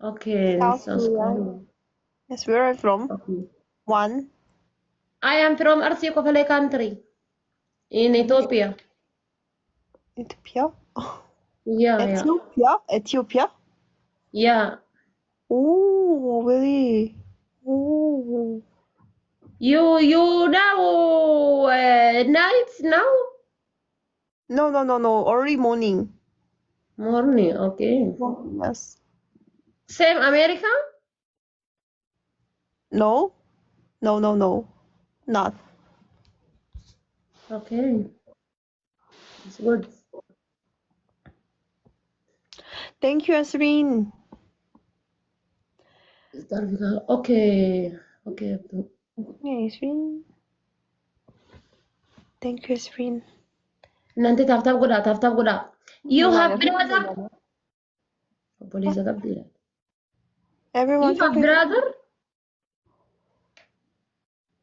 Okay, South South Korea. Korea. Yes, where are you from? Okay. One. I am from Arsik country in Ethiopia. Ethiopia? Yeah, yeah, Ethiopia? Ethiopia? yeah. Oh, really? Oh. You now nights now? No. Early morning. Morning, okay. Yes. Same America? No? No. Not. Okay, it's good. Thank you, Asrin. Okay, okay. Okay, Asrin. Thank you, Asrin. Nanti tap tap goda. You have brother? Police What? agad. Everyone You have talking brother?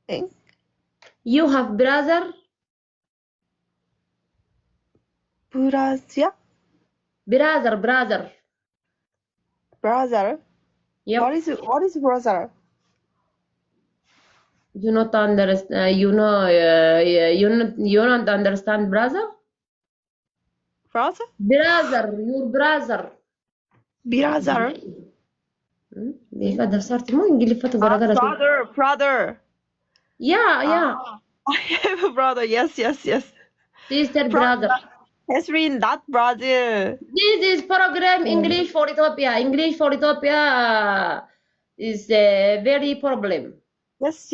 something? You have brother? Burazia? Brother. Brother? Yep. What is brother? You not understand. You not understand brother? Brother? Your brother. Brother? Beka darsarti mo ingili fatu gara Ah, gara tu. brother. Yeah. Ah, I have a brother. Yes. Sister Brother. brother. Asrin, not brother. This is program Oh. English for Ethiopia. English for Ethiopia is very problem. Yes.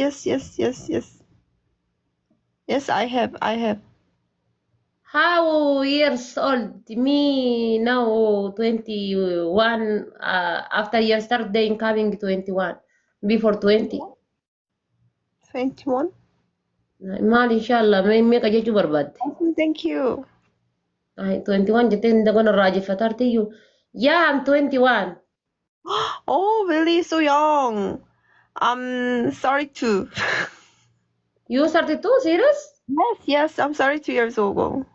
Yes, I have. How years old? Me now 21. After your start day coming 21. Before 20. 21. Mal inshallah. May kajechu barbad. Thank you. 21 jitin da gonna raji fatarti you. Yeah, I'm 21. Oh, really? So young. I'm sorry too. You 32? Serious? Yes. I'm sorry 2 years old.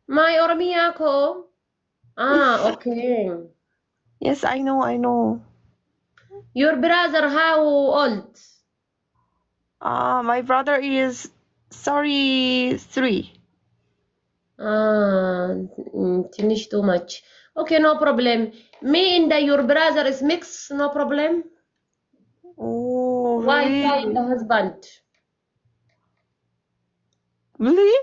My Oromia ko. Okay. Yes, I know. Your brother how old? My brother is 33. Finish too much. Okay, no problem. Me and your brother is mixed, no problem. Oh, Why really? find the husband? Really?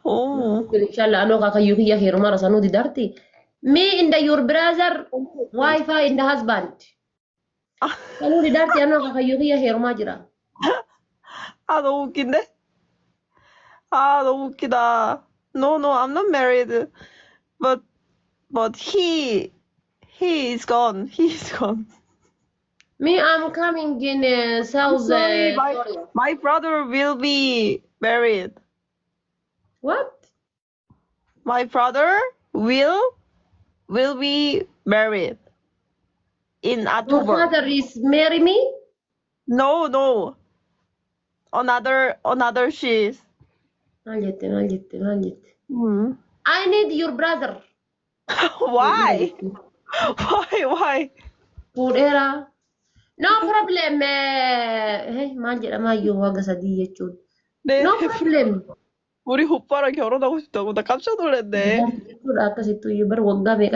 Oh. Inshallah, ano kakayuki ya hirma rasano di darti. Me and your brother, why find the husband? Ano di darti ano kakayuki ya hirma jira. 아, 너무 웃긴데? 아, 너무 웃기다. No, I'm not married. But he is gone. He is gone. Me, I'm coming in I'm South sorry, Korea. my brother will be married. What? My brother will be married in Your October. father is marry me? No. Another she's. Maljit. Hmm. I need your brother. Why? Why? Food era. No problem. Hey, maljit ama yung waga sa diya chud. 네, No problem. 우리 오빠랑 결혼하고 싶다고 나 깜짝 놀랐네. Ito, atas ito yung bar wag ga may